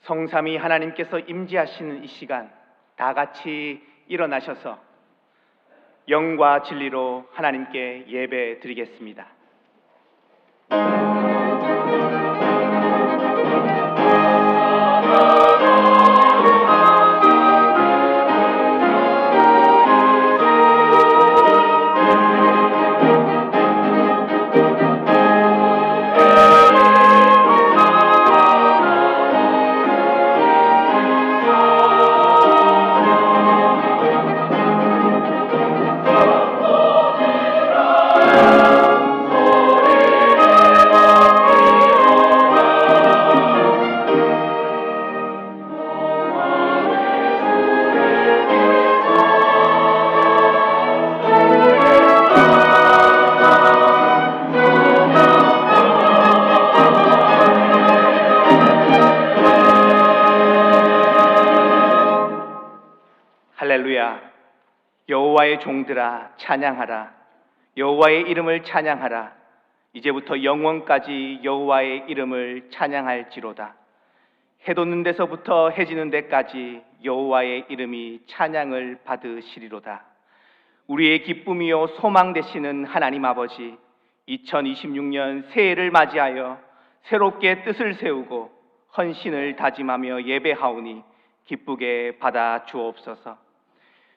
성삼위 하나님께서 임재하시는 이 시간 다 같이 일어나셔서 영과 진리로 하나님께 예배 드리겠습니다. 할렐루야. 여호와의 종들아 찬양하라. 여호와의 이름을 찬양하라. 이제부터 영원까지 여호와의 이름을 찬양할지로다. 해 돋는 데서부터 해 지는 데까지 여호와의 이름이 찬양을 받으시리로다. 우리의 기쁨이요 소망 되시는 하나님 아버지, 2026년 새해를 맞이하여 새롭게 뜻을 세우고 헌신을 다짐하며 예배하오니 기쁘게 받아 주옵소서.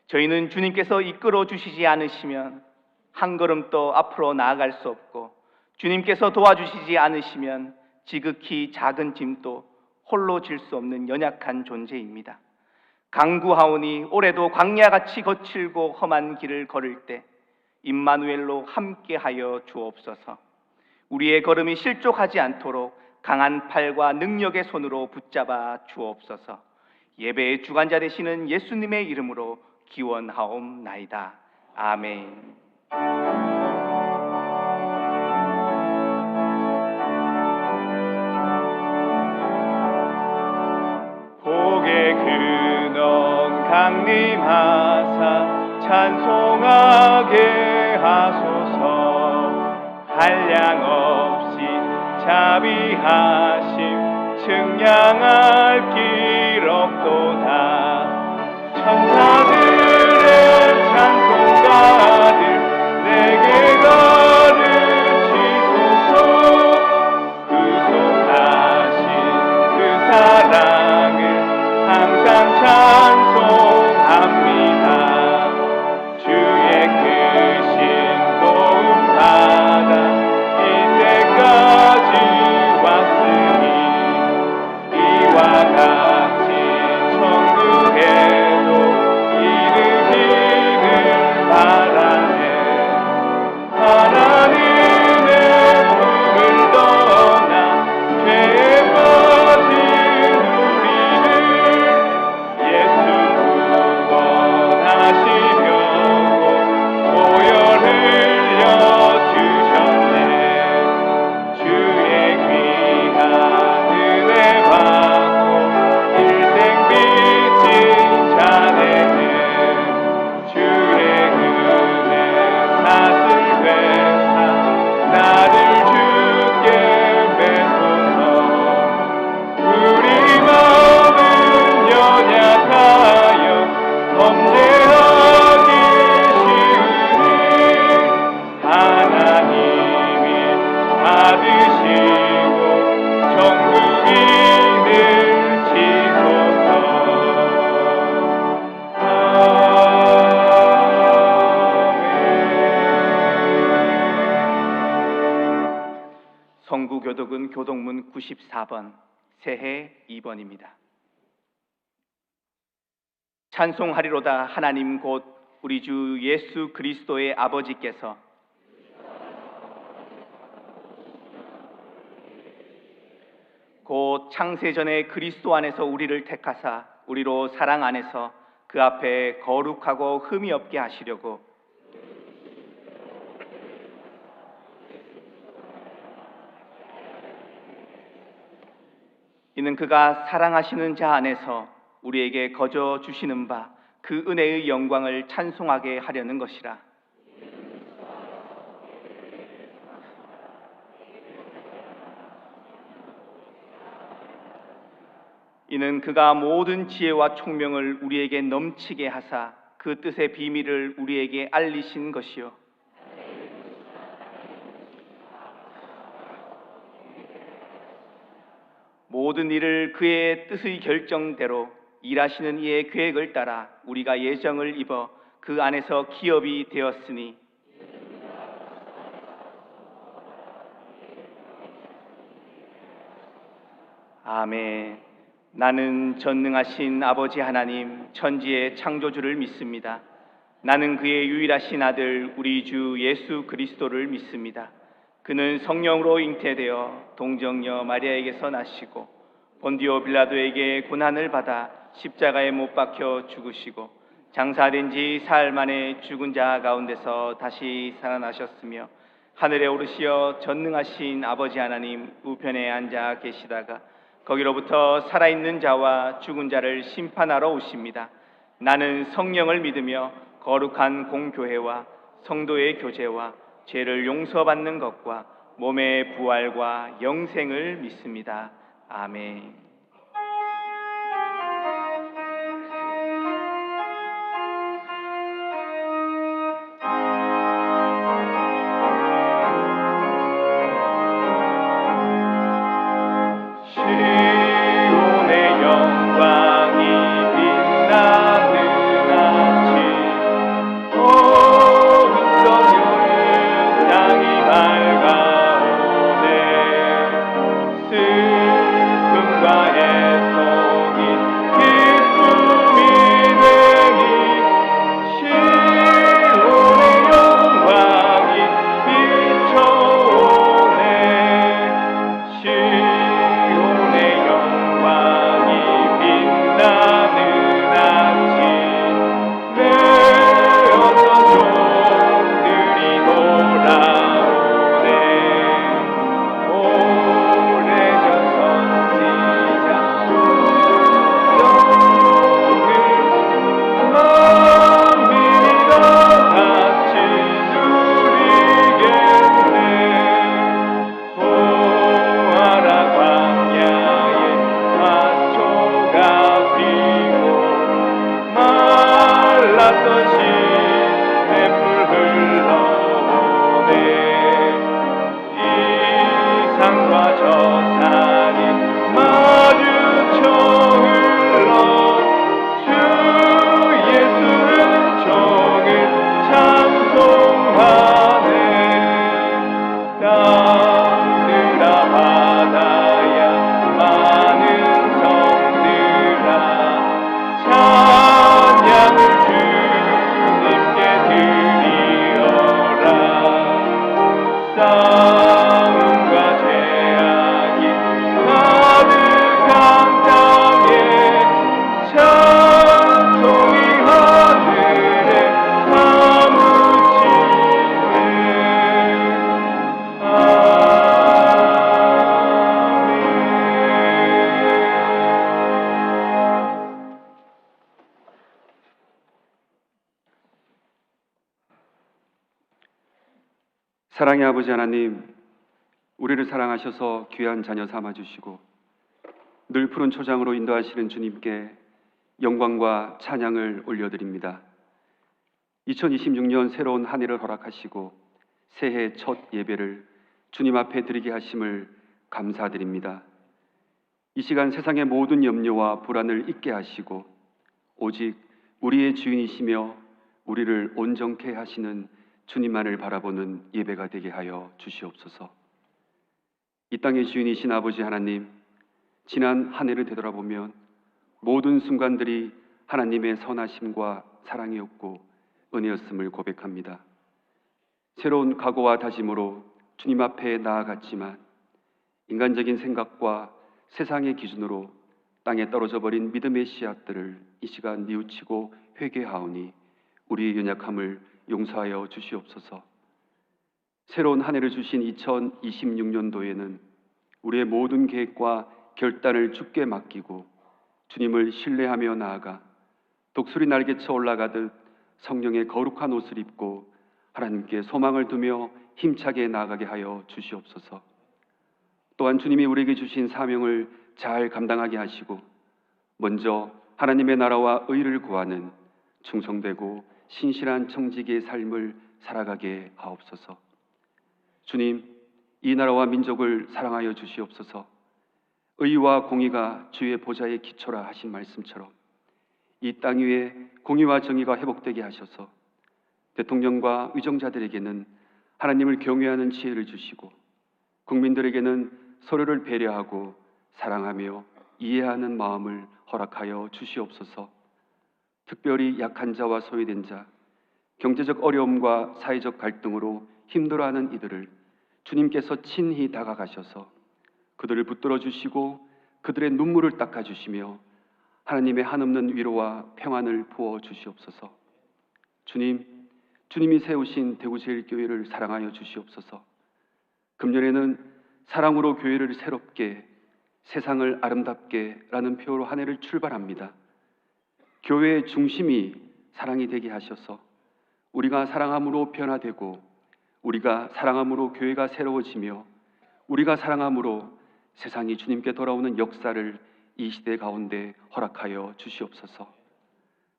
저희는 주님께서 이끌어 주시지 않으시면 한 걸음도 앞으로 나아갈 수 없고, 주님께서 도와주시지 않으시면 지극히 작은 짐도 홀로 질 수 없는 연약한 존재입니다. 간구하오니 올해도 광야같이 거칠고 험한 길을 걸을 때 임마누엘로 함께하여 주옵소서. 우리의 걸음이 실족하지 않도록 강한 팔과 능력의 손으로 붙잡아 주옵소서. 예배의 주관자 되시는 예수님의 이름으로 기원하옵나이다. 아멘. 복의 근원 강림하사 찬송하게 하소서. 한량 없이 자비하심 측량할 길 없도다. 천사들의 찬송가를 내게 가르치소서. 구속하신 그 사랑을 항상 찬송합니다. 주의 크신 도움 받아 이때까지 왔으니 이와 같이 천국에도 이르기를 바라네. 하나님의 품을 떠나 죄에 빠진 우리를 예수 구원하시려고 보혈 흘려주셨네. 주의 귀한 은혜 받고 일생 빚진 자네는 주의 은혜 사슬 뺏사 나를 주께 매소서. 우리 마음은 연약하여 범죄하기 쉬우니 하나님이 받으시고 천국이 늘치소서. 성구교독은 교독문 94번, 새해 2번입니다. 찬송하리로다. 하나님 곧 우리 주 예수 그리스도의 아버지께서 곧 창세전에 그리스도 안에서 우리를 택하사 우리로 사랑 안에서 그 앞에 거룩하고 흠이 없게 하시려고 이는 그가 사랑하시는 자 안에서 우리에게 거저 주시는 바 그 은혜의 영광을 찬송하게 하려는 것이라. 이는 그가 모든 지혜와 총명을 우리에게 넘치게 하사 그 뜻의 비밀을 우리에게 알리신 것이요 모든 일을 그의 뜻의 결정대로 일하시는 이의 계획을 따라 우리가 예정을 입어 그 안에서 기업이 되었으니 아멘. 나는 전능하신 아버지 하나님 천지의 창조주를 믿습니다. 나는 그의 유일하신 아들 우리 주 예수 그리스도를 믿습니다. 그는 성령으로 잉태되어 동정녀 마리아에게서 나시고 본디오 빌라도에게 고난을 받아 십자가에 못 박혀 죽으시고 장사된 지 사흘 만에 죽은 자 가운데서 다시 살아나셨으며 하늘에 오르시어 전능하신 아버지 하나님 우편에 앉아 계시다가 거기로부터 살아있는 자와 죽은 자를 심판하러 오십니다. 나는 성령을 믿으며 거룩한 공교회와 성도의 교제와 죄를 용서받는 것과 몸의 부활과 영생을 믿습니다. 아멘. 사랑의 아버지 하나님, 우리를 사랑하셔서 귀한 자녀 삼아주시고 늘 푸른 초장으로 인도하시는 주님께 영광과 찬양을 올려드립니다. 2026년 새로운 한 해를 허락하시고 새해 첫 예배를 주님 앞에 드리게 하심을 감사드립니다. 이 시간 세상의 모든 염려와 불안을 잊게 하시고 오직 우리의 주인이시며 우리를 온전케 하시는 주님만을 바라보는 예배가 되게 하여 주시옵소서. 이 땅의 주인이신 아버지 하나님, 지난 한 해를 되돌아보면 모든 순간들이 하나님의 선하심과 사랑이었고 은혜였음을 고백합니다. 새로운 각오와 다짐으로 주님 앞에 나아갔지만 인간적인 생각과 세상의 기준으로 땅에 떨어져 버린 믿음의 씨앗들을 이 시간 뉘우치고 회개하오니 우리의 연약함을 용서하여 주시옵소서. 새로운 한 해를 주신 2026년도에는 우리의 모든 계획과 결단을 주께 맡기고 주님을 신뢰하며 나아가 독수리 날개쳐 올라가듯 성령의 거룩한 옷을 입고 하나님께 소망을 두며 힘차게 나아가게 하여 주시옵소서. 또한 주님이 우리에게 주신 사명을 잘 감당하게 하시고 먼저 하나님의 나라와 의를 구하는 충성되고 신실한 청지기의 삶을 살아가게 하옵소서. 주님, 이 나라와 민족을 사랑하여 주시옵소서. 의와 공의가 주의 보좌의 기초라 하신 말씀처럼 이 땅 위에 공의와 정의가 회복되게 하셔서 대통령과 위정자들에게는 하나님을 경외하는 지혜를 주시고 국민들에게는 서로를 배려하고 사랑하며 이해하는 마음을 허락하여 주시옵소서. 특별히 약한 자와 소외된 자, 경제적 어려움과 사회적 갈등으로 힘들어하는 이들을 주님께서 친히 다가가셔서 그들을 붙들어 주시고 그들의 눈물을 닦아 주시며 하나님의 한없는 위로와 평안을 부어 주시옵소서. 주님이 세우신 대구제일교회를 사랑하여 주시옵소서. 금년에는 사랑으로 교회를 새롭게, 세상을 아름답게 라는 표로 한 해를 출발합니다. 교회의 중심이 사랑이 되게 하셔서 우리가 사랑함으로 변화되고 우리가 사랑함으로 교회가 새로워지며 우리가 사랑함으로 세상이 주님께 돌아오는 역사를 이 시대 가운데 허락하여 주시옵소서.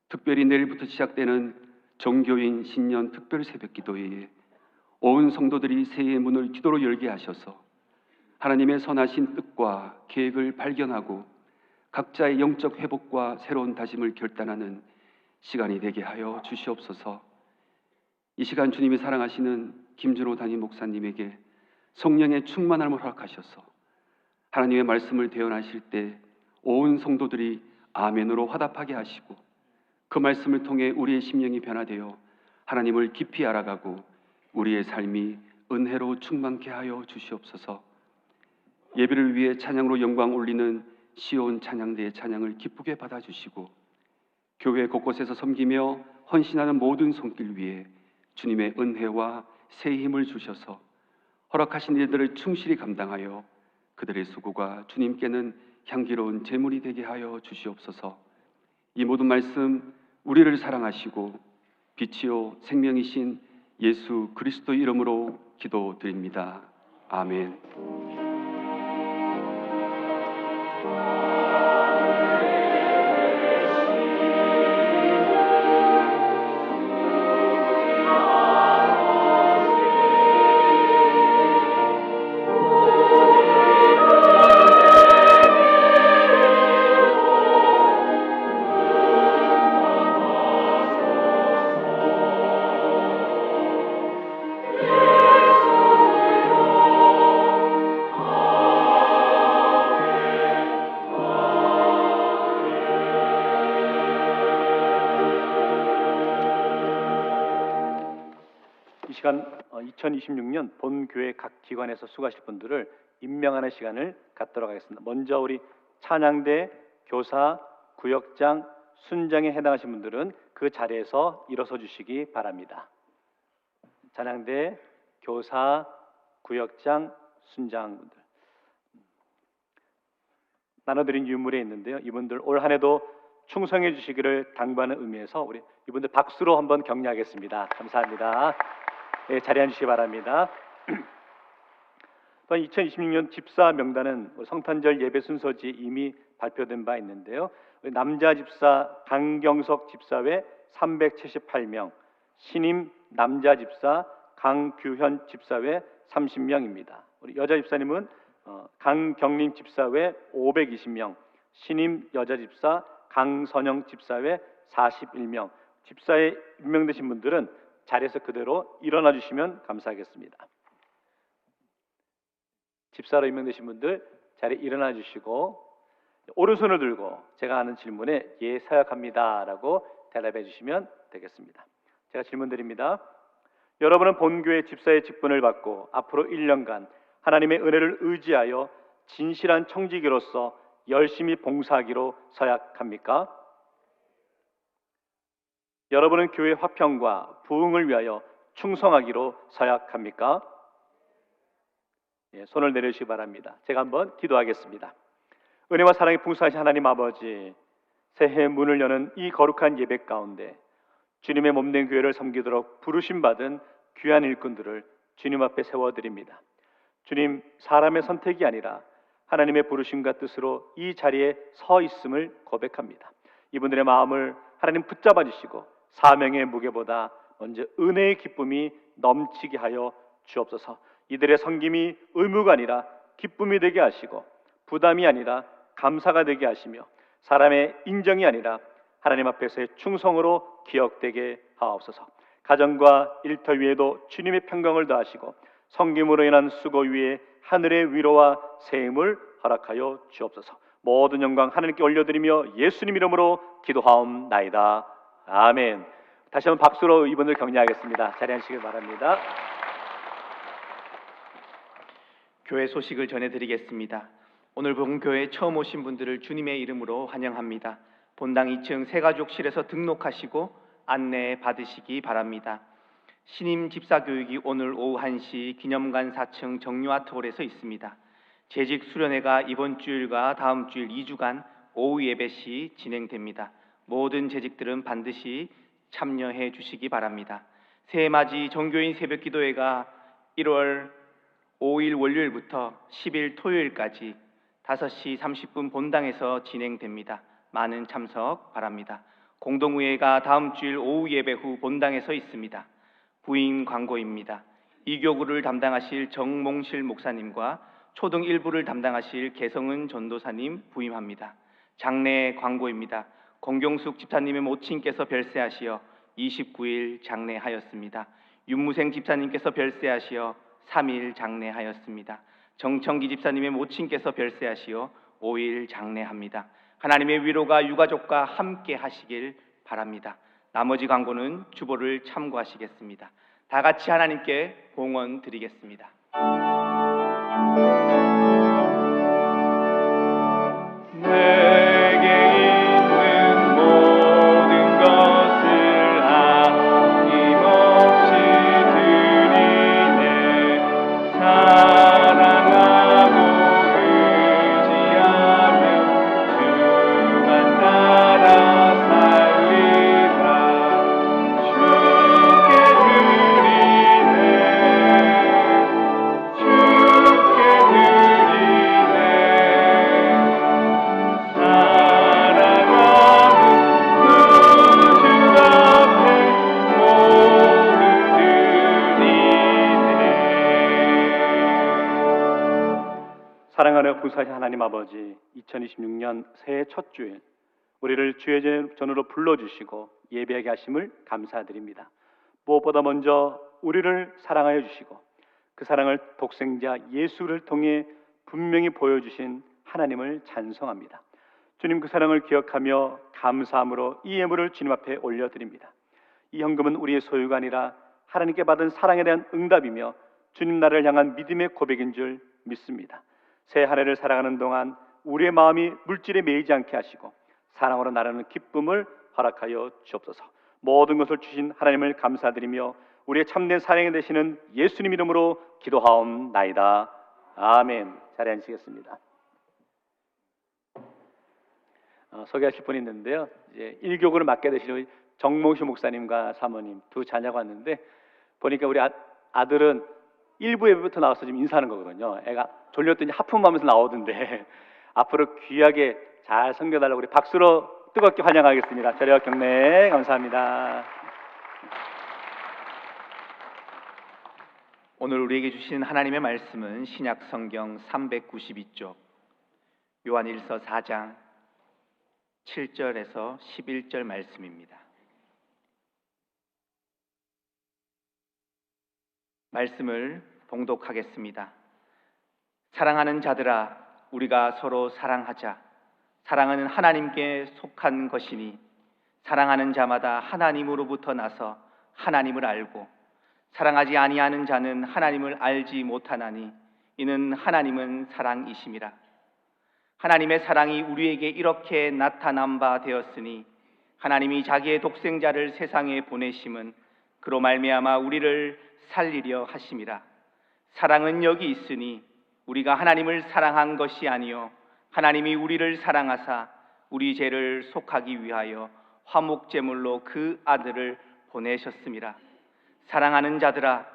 특별히 내일부터 시작되는 정교인 신년 특별 새벽 기도회에 온 성도들이 새해의 문을 기도로 열게 하셔서 하나님의 선하신 뜻과 계획을 발견하고 각자의 영적 회복과 새로운 다짐을 결단하는 시간이 되게 하여 주시옵소서. 이 시간 주님이 사랑하시는 김준호 담임 목사님에게 성령의 충만함을 허락하셔서 하나님의 말씀을 대언하실 때 온 성도들이 아멘으로 화답하게 하시고 그 말씀을 통해 우리의 심령이 변화되어 하나님을 깊이 알아가고 우리의 삶이 은혜로 충만케 하여 주시옵소서. 예배를 위해 찬양으로 영광 올리는 시온 찬양대의 찬양을 기쁘게 받아주시고 교회 곳곳에서 섬기며 헌신하는 모든 손길 위에 주님의 은혜와 새 힘을 주셔서 허락하신 일들을 충실히 감당하여 그들의 수고가 주님께는 향기로운 제물이 되게 하여 주시옵소서. 이 모든 말씀 우리를 사랑하시고 빛이요 생명이신 예수 그리스도 이름으로 기도드립니다. 아멘. 이 시간 2026년 본교회 각 기관에서 수고하실 분들을 임명하는 시간을 갖도록 하겠습니다. 먼저 우리 찬양대, 교사, 구역장, 순장에 해당하신 분들은 그 자리에서 일어서 주시기 바랍니다. 찬양대, 교사, 구역장, 순장분들 나눠드린 유물에 있는데요. 이분들 올 한해도 충성해 주시기를 당부하는 의미에서 우리 이분들 박수로 한번 격려하겠습니다. 감사합니다. 네, 자리해 주시기 바랍니다. 또한 2026년 집사 명단은 성탄절 예배 순서지 이미 발표된 바 있는데요. 남자 집사 강경석 집사 외 378명, 신임 남자 집사 강규현 집사 외 30명입니다. 우리 여자 집사님은 강경림 집사 외 520명, 신임 여자 집사 강선영 집사 외 41명. 집사에 임명되신 분들은 자리에서 그대로 일어나 주시면 감사하겠습니다. 집사로 임명되신 분들 자리에 일어나 주시고 오른손을 들고 제가 하는 질문에 예 사역합니다 라고 대답해 주시면 되겠습니다. 제가 질문 드립니다. 여러분은 본교회 집사의 직분을 받고 앞으로 1년간 하나님의 은혜를 의지하여 진실한 청지기로서 열심히 봉사하기로 서약합니까? 여러분은 교회 화평과 부흥을 위하여 충성하기로 서약합니까? 예, 손을 내려주시기 바랍니다. 제가 한번 기도하겠습니다. 은혜와 사랑이 풍성하신 하나님 아버지, 새해 문을 여는 이 거룩한 예배 가운데 주님의 몸된 교회를 섬기도록 부르심 받은 귀한 일꾼들을 주님 앞에 세워드립니다. 주님, 사람의 선택이 아니라 하나님의 부르심과 뜻으로 이 자리에 서 있음을 고백합니다. 이분들의 마음을 하나님 붙잡아 주시고 사명의 무게보다 먼저 은혜의 기쁨이 넘치게 하여 주옵소서. 이들의 섬김이 의무가 아니라 기쁨이 되게 하시고 부담이 아니라 감사가 되게 하시며 사람의 인정이 아니라 하나님 앞에서의 충성으로 기억되게 하옵소서. 가정과 일터 위에도 주님의 평강을 더하시고 섬김으로 인한 수고 위에 하늘의 위로와 세임을 허락하여 주옵소서. 모든 영광 하나님께 올려드리며 예수님 이름으로 기도하옵나이다. 아멘. 다시 한번 박수로 이분들 격려하겠습니다. 자리에 앉으시길 바랍니다. 교회 소식을 전해드리겠습니다. 오늘 본교회에 처음 오신 분들을 주님의 이름으로 환영합니다. 본당 2층 새가족실에서 등록하시고 안내 받으시기 바랍니다. 신임 집사교육이 오늘 오후 1시 기념관 4층 정유아트홀에서 있습니다. 재직 수련회가 이번 주일과 다음 주일 2주간 오후 예배 시 진행됩니다. 모든 재직들은 반드시 참여해 주시기 바랍니다. 새해맞이 정교인 새벽기도회가 1월 5일 월요일부터 10일 토요일까지 5시 30분 본당에서 진행됩니다. 많은 참석 바랍니다. 공동의회가 다음 주일 오후 예배 후 본당에서 있습니다. 부임 광고입니다. 이교구를 담당하실 정몽실 목사님과 초등 1부를 담당하실 개성은 전도사님 부임합니다. 장례 광고입니다. 권경숙 집사님의 모친께서 별세하시어 29일 장례하였습니다. 윤무생 집사님께서 별세하시어 3일 장례하였습니다. 정청기 집사님의 모친께서 별세하시어 5일 장례합니다. 하나님의 위로가 유가족과 함께 하시길 바랍니다. 나머지 광고는 주보를 참고하시겠습니다. 다 같이 하나님께 봉헌 드리겠습니다. 내게 있는 모든 것을 아낌없이 드리네. 사랑하고 의지하며 주만 따라 살리라. 주께 드리네. 주께 드리네. 사랑하는 그 주 앞에 몸을 드리네. 사랑하는 구사하신 하나님 아버지, 2026년 새해 첫 주일 우리를 주의 전으로 불러주시고 예배하게 하심을 감사드립니다. 무엇보다 먼저 우리를 사랑하여 주시고 그 사랑을 독생자 예수를 통해 분명히 보여주신 하나님을 찬송합니다. 주님, 그 사랑을 기억하며 감사함으로 이 예물을 주님 앞에 올려드립니다. 이 헌금은 우리의 소유가 아니라 하나님께 받은 사랑에 대한 응답이며 주님 나라를 향한 믿음의 고백인 줄 믿습니다. 새 한 해를 살아가는 동안 우리의 마음이 물질에 매이지 않게 하시고 사랑으로 나르는 기쁨을 허락하여 주옵소서. 모든 것을 주신 하나님을 감사드리며 우리의 참된 사랑이 되시는 예수님 이름으로 기도하옵나이다. 아멘. 자리에 앉으시겠습니다. 소개하실 분이 있는데요. 이제 1교구를 맡게 되신 우리 정몽시 목사님과 사모님 두 자녀가 왔는데 보니까 우리 아들은 1부 예배부터 나와서 지금 인사하는 거거든요. 애가 졸렸더니 하품하면서 나오던데 앞으로 귀하게 잘 섬겨달라고 우리 박수로 뜨겁게 환영하겠습니다. 자리와 경례 감사합니다. 오늘 우리에게 주신 하나님의 말씀은 신약 성경 392쪽 요한일서 4장 7절에서 11절 말씀입니다. 말씀을 봉독하겠습니다. 사랑하는 자들아, 우리가 서로 사랑하자. 사랑은 하나님께 속한 것이니 사랑하는 자마다 하나님으로부터 나서 하나님을 알고 사랑하지 아니하는 자는 하나님을 알지 못하나니 이는 하나님은 사랑이심이라. 하나님의 사랑이 우리에게 이렇게 나타난 바 되었으니 하나님이 자기의 독생자를 세상에 보내심은 그로 말미암아 우리를 살리려 하심이라. 사랑은 여기 있으니 우리가 하나님을 사랑한 것이 아니요 하나님이 우리를 사랑하사 우리 죄를 속하기 위하여 화목제물로 그 아들을 보내셨음이라. 사랑하는 자들아,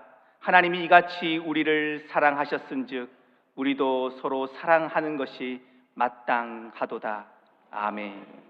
하나님이 이같이 우리를 사랑하셨은즉 우리도 서로 사랑하는 것이 마땅하도다. 아멘.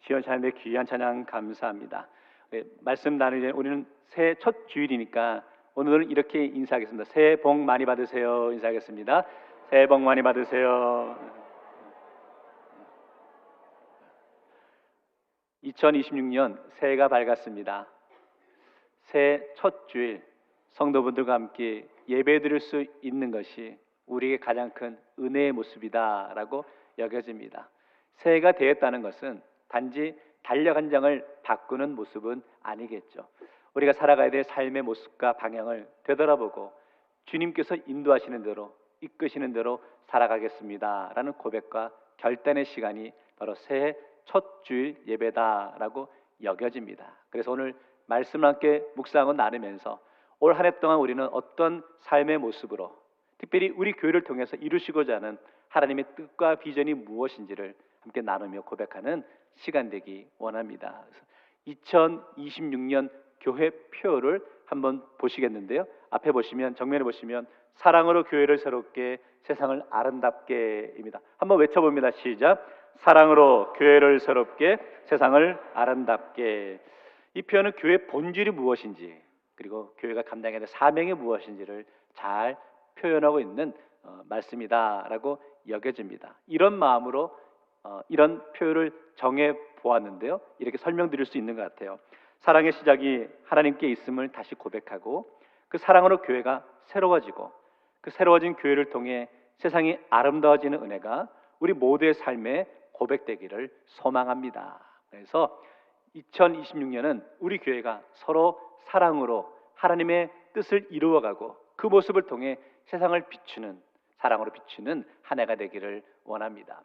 시원찬의 귀한 찬양 감사합니다. 말씀 나누기 전에 우리는 새해 첫 주일이니까 오늘은 이렇게 인사하겠습니다. 새해 복 많이 받으세요. 인사하겠습니다. 새해 복 많이 받으세요. 2026년 새해가 밝았습니다. 새해 첫 주일 성도분들과 함께 예배드릴 수 있는 것이 우리에게 가장 큰 은혜의 모습이다라고 여겨집니다. 새해가 되었다는 것은 단지 달력 한 장을 바꾸는 모습은 아니겠죠. 우리가 살아가야 될 삶의 모습과 방향을 되돌아보고 주님께서 인도하시는 대로 이끄시는 대로 살아가겠습니다라는 고백과 결단의 시간이 바로 새해 첫 주일 예배다라고 여겨집니다. 그래서 오늘 말씀을 함께 묵상하고 나누면서 올 한 해 동안 우리는 어떤 삶의 모습으로 특별히 우리 교회를 통해서 이루시고자 하는 하나님의 뜻과 비전이 무엇인지를 함께 나누며 고백하는 시간 되기 원합니다. 2026년 교회 표를 한번 보시겠는데요. 앞에 보시면 정면에 보시면 사랑으로 교회를 새롭게 세상을 아름답게입니다. 한번 외쳐봅니다. 시작. 사랑으로 교회를 새롭게 세상을 아름답게. 이 표현은 교회의 본질이 무엇인지 그리고 교회가 감당해야 될 사명이 무엇인지를 잘 표현하고 있는 말씀이다라고 여겨집니다. 이런 마음으로 이런 표현을 정해 보았는데요. 이렇게 설명드릴 수 있는 것 같아요. 사랑의 시작이 하나님께 있음을 다시 고백하고 그 사랑으로 교회가 새로워지고 그 새로워진 교회를 통해 세상이 아름다워지는 은혜가 우리 모두의 삶에 고백되기를 소망합니다. 그래서 2026년은 우리 교회가 서로 사랑으로 하나님의 뜻을 이루어가고 그 모습을 통해 세상을 비추는, 사랑으로 비추는 한 해가 되기를 원합니다.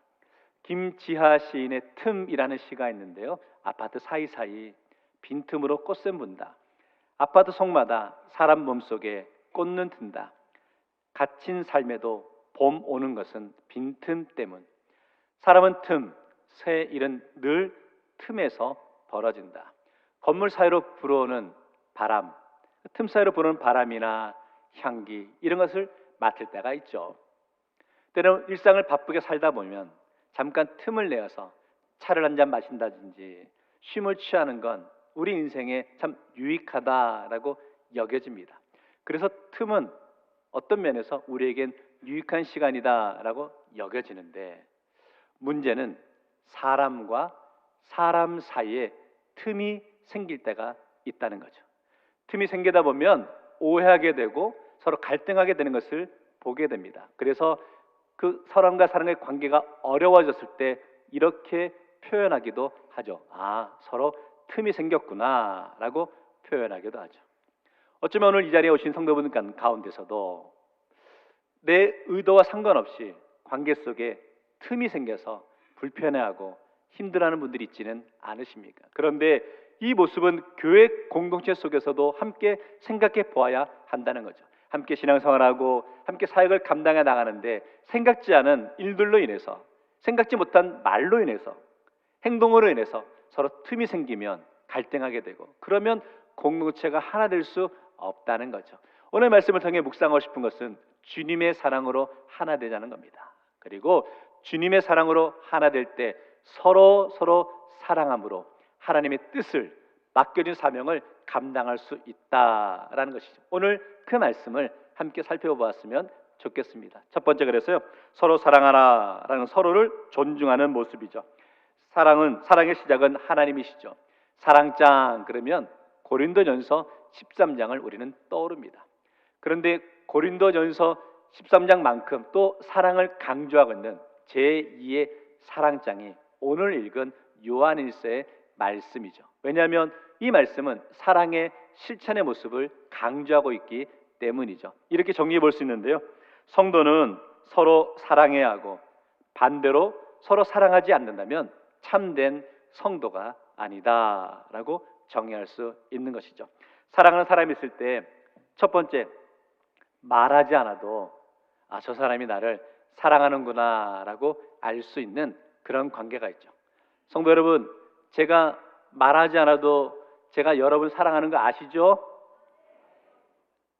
김지하 시인의 틈이라는 시가 있는데요, 아파트 사이사이 빈틈으로 꽃샘 분다. 아파트 속마다 사람 몸속에 꽃는 든다. 갇힌 삶에도 봄 오는 것은 빈틈 때문. 사람은 틈, 새 일은 늘 틈에서 벌어진다. 건물 사이로 불어오는 바람, 틈 사이로 불어오는 바람이나 향기 이런 것을 맡을 때가 있죠. 때로는 일상을 바쁘게 살다 보면 잠깐 틈을 내어서 차를 한 잔 마신다든지 쉼을 취하는 건 우리 인생에 참 유익하다라고 여겨집니다. 그래서 틈은 어떤 면에서 우리에겐 유익한 시간이다라고 여겨지는데, 문제는 사람과 사람 사이에 틈이 생길 때가 있다는 거죠. 틈이 생기다 보면 오해하게 되고 서로 갈등하게 되는 것을 보게 됩니다. 그래서 그 사람과 사람의 관계가 어려워졌을 때 이렇게 표현하기도 하죠. 아, 서로 틈이 생겼구나 라고 표현하기도 하죠. 어쩌면 오늘 이 자리에 오신 성도분 가운데서도 내 의도와 상관없이 관계 속에 틈이 생겨서 불편해하고 힘들어하는 분들이 있지는 않으십니까? 그런데 이 모습은 교회 공동체 속에서도 함께 생각해 보아야 한다는 거죠. 함께 신앙생활하고 함께 사역을 감당해 나가는데 생각지 않은 일들로 인해서, 생각지 못한 말로 인해서, 행동으로 인해서 서로 틈이 생기면 갈등하게 되고, 그러면 공동체가 하나 될 수 없다는 거죠. 오늘 말씀을 통해 묵상하고 싶은 것은 주님의 사랑으로 하나 되자는 겁니다. 그리고 주님의 사랑으로 하나 될 때 서로 사랑함으로 하나님의 뜻을, 맡겨진 사명을 감당할 수 있다라는 것이죠. 오늘 그 말씀을 함께 살펴보았으면 좋겠습니다. 첫 번째, 그래서요, 서로 사랑하라라는 서로를 존중하는 모습이죠. 사랑의 시작은 하나님이시죠. 사랑장 그러면 고린도전서 13장을 우리는 떠오릅니다. 그런데 고린도전서 13장만큼 또 사랑을 강조하고 있는 제2의 사랑장이 오늘 읽은 요한일서의 말씀이죠. 왜냐하면 이 말씀은 사랑의 실천의 모습을 강조하고 있기 때문이죠. 이렇게 정리해 볼 수 있는데요, 성도는 서로 사랑해야 하고 반대로 서로 사랑하지 않는다면 참된 성도가 아니다라고 정의할 수 있는 것이죠. 사랑하는 사람이 있을 때 첫 번째, 말하지 않아도 아, 저 사람이 나를 사랑하는구나라고 알 수 있는 그런 관계가 있죠. 성도 여러분, 제가 말하지 않아도 제가 여러분 사랑하는 거 아시죠?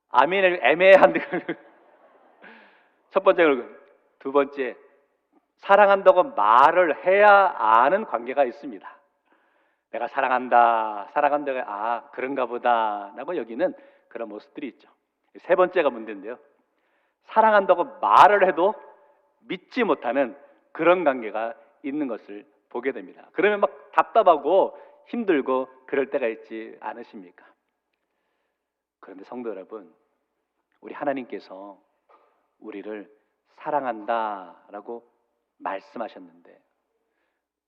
아멘을 애매한데 첫 번째. 두 번째, 사랑한다고 말을 해야 아는 관계가 있습니다. 내가 사랑한다가 아, 그런가 보다 라고 여기는 그런 모습들이 있죠. 세 번째가 문제인데요, 사랑한다고 말을 해도 믿지 못하는 그런 관계가 있는 것을 보게 됩니다. 그러면 막 답답하고 힘들고 그럴 때가 있지 않으십니까? 그런데 성도 여러분, 우리 하나님께서 우리를 사랑한다라고 말씀하셨는데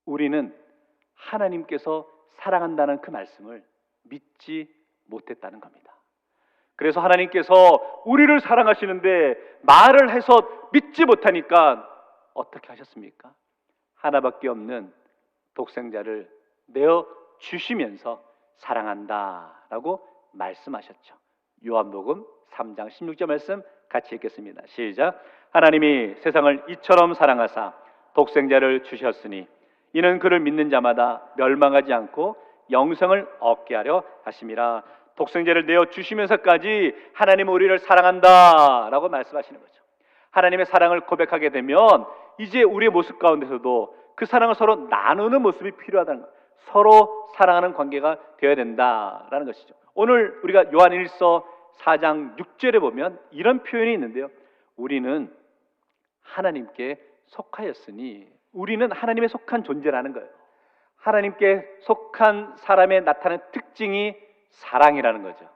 우리는 하나님께서 사랑한다는 그 말씀을 믿지 못했다는 겁니다. 그래서 하나님께서 우리를 사랑하시는데 말을 해서 믿지 못하니까 어떻게 하셨습니까? 하나밖에 없는 독생자를 내어 주시면서 사랑한다라고 말씀하셨죠. 요한복음 3장 16절 말씀 같이 읽겠습니다. 시작. 하나님이 세상을 이처럼 사랑하사 독생자를 주셨으니 이는 그를 믿는 자마다 멸망하지 않고 영생을 얻게 하려 하심이라. 독생자를 내어 주시면서까지 하나님은 우리를 사랑한다라고 말씀하시는 거죠. 하나님의 사랑을 고백하게 되면 이제 우리의 모습 가운데서도 그 사랑을 서로 나누는 모습이 필요하다는 거예요. 서로 사랑하는 관계가 되어야 된다라는 것이죠. 오늘 우리가 요한일서 4장 6절에 보면 이런 표현이 있는데요, 우리는 하나님께 속하였으니, 우리는 하나님에 속한 존재라는 거예요. 하나님께 속한 사람의 나타나는 특징이 사랑이라는 거죠.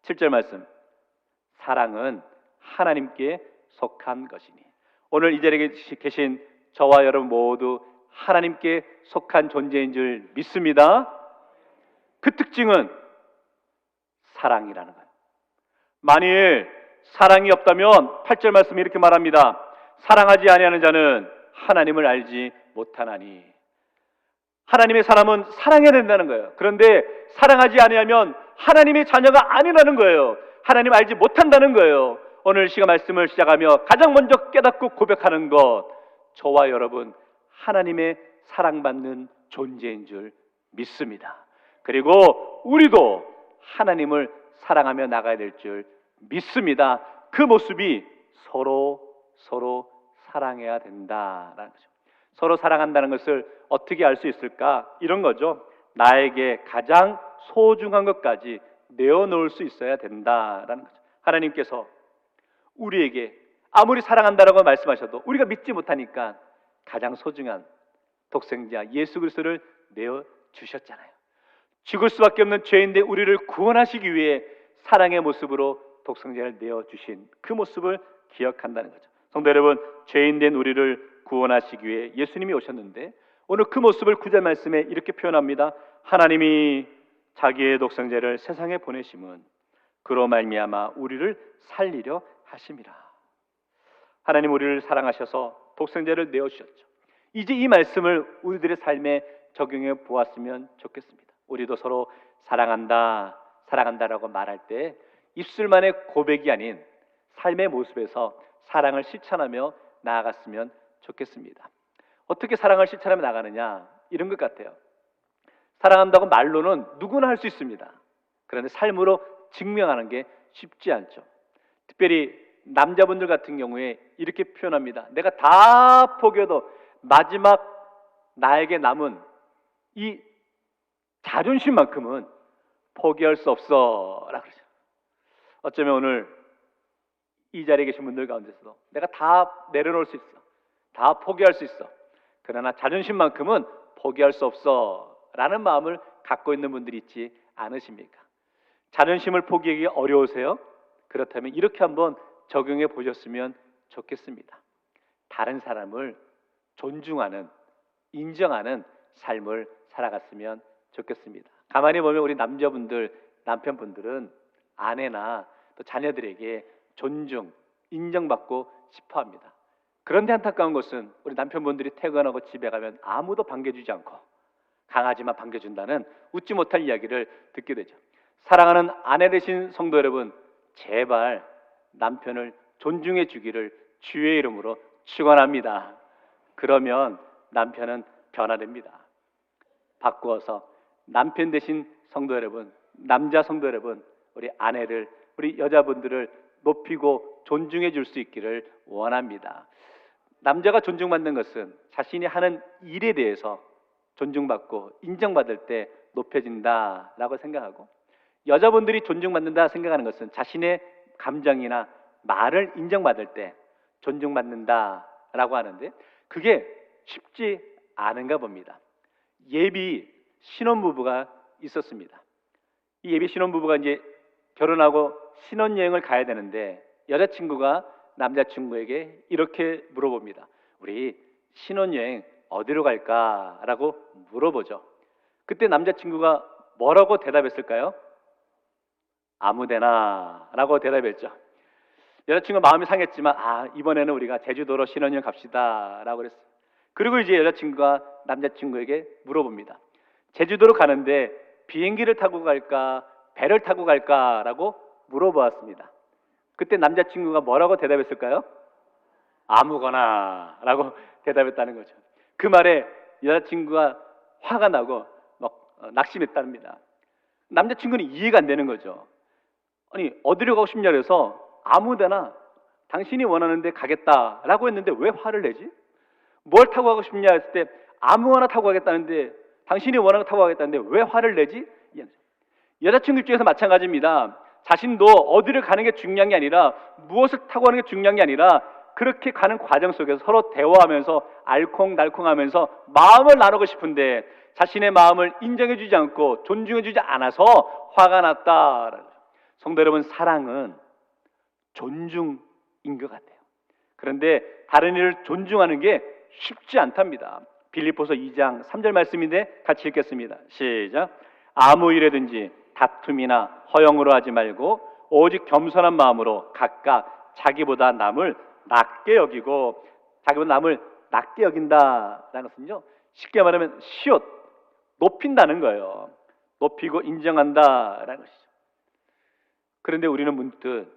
7절 말씀, 사랑은 하나님께 속한 것이니. 오늘 이 자리에 계신 저와 여러분 모두 하나님께 속한 존재인 줄 믿습니다. 그 특징은 사랑이라는 거예요. 만일 사랑이 없다면 8절 말씀이 이렇게 말합니다. 사랑하지 아니하는 자는 하나님을 알지 못하나니. 하나님의 사람은 사랑해야 된다는 거예요. 그런데 사랑하지 아니하면 하나님의 자녀가 아니라는 거예요. 하나님 알지 못한다는 거예요. 오늘 시간 말씀을 시작하며 가장 먼저 깨닫고 고백하는 것, 저와 여러분 하나님의 사랑받는 존재인 줄 믿습니다. 그리고 우리도 하나님을 사랑하며 나가야 될 줄 믿습니다. 그 모습이 서로 사랑해야 된다라는 거죠. 서로 사랑한다는 것을 어떻게 알 수 있을까? 이런 거죠. 나에게 가장 소중한 것까지 내어놓을 수 있어야 된다라는 거죠. 하나님께서 우리에게 아무리 사랑한다라고 말씀하셔도 우리가 믿지 못하니까 가장 소중한 독생자 예수 그리스도를 내어주셨잖아요. 죽을 수밖에 없는 죄인데 우리를 구원하시기 위해 사랑의 모습으로 독생자를 내어주신 그 모습을 기억한다는 거죠. 성도 여러분, 죄인된 우리를 구원하시기 위해 예수님이 오셨는데 오늘 그 모습을 9절 말씀에 이렇게 표현합니다. 하나님이 자기의 독생자를 세상에 보내심은 그로 말미암아 우리를 살리려 하심이라. 하나님 우리를 사랑하셔서 독생자를 내어주셨죠. 이제 이 말씀을 우리들의 삶에 적용해 보았으면 좋겠습니다. 우리도 서로 사랑한다라고 말할 때 입술만의 고백이 아닌 삶의 모습에서 사랑을 실천하며 나아갔으면 좋겠습니다. 어떻게 사랑을 실천하며 나가느냐? 이런 것 같아요. 사랑한다고 말로는 누구나 할 수 있습니다. 그런데 삶으로 증명하는 게 쉽지 않죠. 특별히 남자분들 같은 경우에 이렇게 표현합니다. 내가 다 포기해도 마지막 나에게 남은 이 자존심만큼은 포기할 수 없어 라고 그러죠. 어쩌면 오늘 이 자리에 계신 분들 가운데서도 내가 다 내려놓을 수 있어, 다 포기할 수 있어, 그러나 자존심만큼은 포기할 수 없어 라는 마음을 갖고 있는 분들이 있지 않으십니까? 자존심을 포기하기 어려우세요? 그렇다면 이렇게 한번 적용해 보셨으면 좋겠습니다. 다른 사람을 존중하는, 인정하는 삶을 살아갔으면 좋겠습니다. 가만히 보면 우리 남자분들, 남편분들은 아내나 또 자녀들에게 존중, 인정받고 싶어합니다. 그런데 안타까운 것은 우리 남편분들이 퇴근하고 집에 가면 아무도 반겨주지 않고 강아지만 반겨준다는 웃지 못할 이야기를 듣게 되죠. 사랑하는 아내 되신 성도 여러분, 제발 남편을 존중해 주기를 주의 이름으로 축원합니다. 그러면 남편은 변화됩니다. 바꾸어서 남편 되신 성도 여러분, 남자 성도 여러분, 우리 아내를, 우리 여자분들을 높이고 존중해 줄 수 있기를 원합니다. 남자가 존중받는 것은 자신이 하는 일에 대해서 존중받고 인정받을 때 높여진다라고 생각하고, 여자분들이 존중받는다 생각하는 것은 자신의 감정이나 말을 인정받을 때 존중받는다라고 하는데 그게 쉽지 않은가 봅니다. 예비 신혼부부가 있었습니다. 이 예비 신혼부부가 이제 결혼하고 신혼여행을 가야 되는데 여자친구가 남자친구에게 이렇게 물어봅니다. 우리 신혼여행 어디로 갈까라고 물어보죠. 그때 남자친구가 뭐라고 대답했을까요? 아무데나 라고 대답했죠. 여자친구 마음이 상했지만 이번에는 우리가 제주도로 신혼여행 갑시다 라고 그랬어요. 그리고 이제 여자친구가 남자친구에게 물어봅니다. 제주도로 가는데 비행기를 타고 갈까 배를 타고 갈까 라고 물어보았습니다. 그때 남자친구가 뭐라고 대답했을까요? 아무거나 라고 대답했다는 거죠. 그 말에 여자친구가 화가 나고 막 낙심했답니다. 남자친구는 이해가 안 되는 거죠. 아니 어디로 가고 싶냐 그래서 아무데나 당신이 원하는 데 가겠다라고 했는데 왜 화를 내지? 뭘 타고 가고 싶냐 했을 때 아무거나 타고 가겠다는데 당신이 원하는 거 타고 가겠다는데 왜 화를 내지? 여자친구 입장에서 마찬가지입니다. 자신도 어디를 가는 게 중요한 게 아니라 무엇을 타고 가는 게 중요한 게 아니라 그렇게 가는 과정 속에서 서로 대화하면서 알콩달콩하면서 마음을 나누고 싶은데 자신의 마음을 인정해주지 않고 존중해주지 않아서 화가 났다. 성도 여러분, 사랑은 존중인 것 같아요. 그런데 다른 이를 존중하는 게 쉽지 않답니다. 빌립보서 2장 3절 말씀인데 같이 읽겠습니다. 시작. 아무 일에든지 다툼이나 허영으로 하지 말고 오직 겸손한 마음으로 각각 자기보다 남을 낮게 여기고, 자기보다 남을 낮게 여긴다라는 것은요, 쉽게 말하면 시옷, 높인다는 거예요. 높이고 인정한다라는 것이죠. 그런데 우리는 문득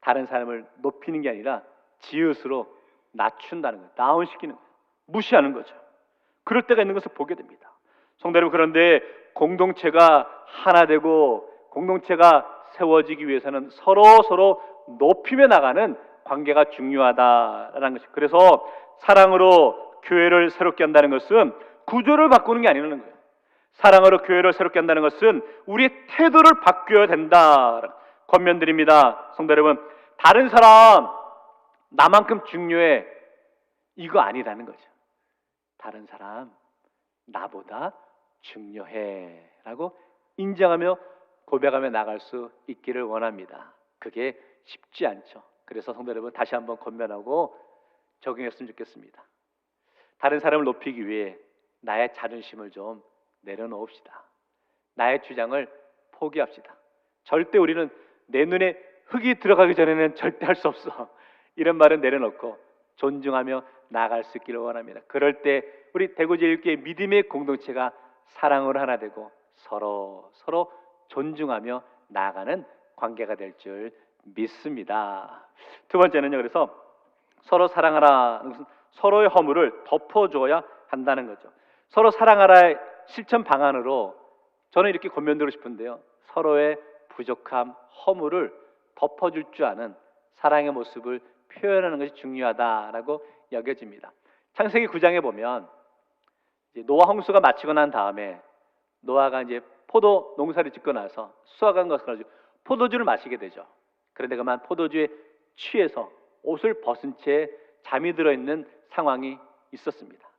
다른 사람을 높이는 게 아니라 지읒으로 낮춘다는 거예요. 다운시키는 거예요. 무시하는 거죠. 그럴 때가 있는 것을 보게 됩니다. 성도 여러분, 그런데 공동체가 하나 되고 공동체가 세워지기 위해서는 서로 높이며 나가는 관계가 중요하다라는 것이죠. 그래서 사랑으로 교회를 새롭게 한다는 것은 구조를 바꾸는 게 아니라는 거예요. 사랑으로 교회를 새롭게 한다는 것은 우리의 태도를 바뀌어야 된다. 권면드립니다. 성도 여러분, 다른 사람 나만큼 중요해, 이거 아니라는 거죠. 다른 사람 나보다 중요해 라고 인정하며 고백하며 나갈 수 있기를 원합니다. 그게 쉽지 않죠. 그래서 성도 여러분, 다시 한번 권면하고 적용했으면 좋겠습니다. 다른 사람을 높이기 위해 나의 자존심을 좀 내려놓읍시다. 나의 주장을 포기합시다. 절대 우리는 내 눈에 흙이 들어가기 전에는 절대 할 수 없어, 이런 말은 내려놓고 존중하며 나아갈 수 있기를 원합니다. 그럴 때 우리 대구제일교회 믿음의 공동체가 사랑으로 하나 되고 서로 존중하며 나아가는 관계가 될 줄 믿습니다. 두 번째는요, 그래서 서로 사랑하라는 것은 서로의 허물을 덮어줘야 한다는 거죠. 서로 사랑하라의 실천 방안으로 저는 이렇게 권면드리고 싶은데요, 서로의 부족함, 허물을 덮어줄 줄 아는 사랑의 모습을 표현하는 것이 중요하다라고 여겨집니다. 창세기 9장에 보면 이제 노아 홍수가 마치고 난 다음에 노아가 이제 포도 농사를 짓고 나서 수확한 것을 가지고 포도주를 마시게 되죠. 그런데 그만 포도주에 취해서 옷을 벗은 채 잠이 들어있는 상황이 있었습니다.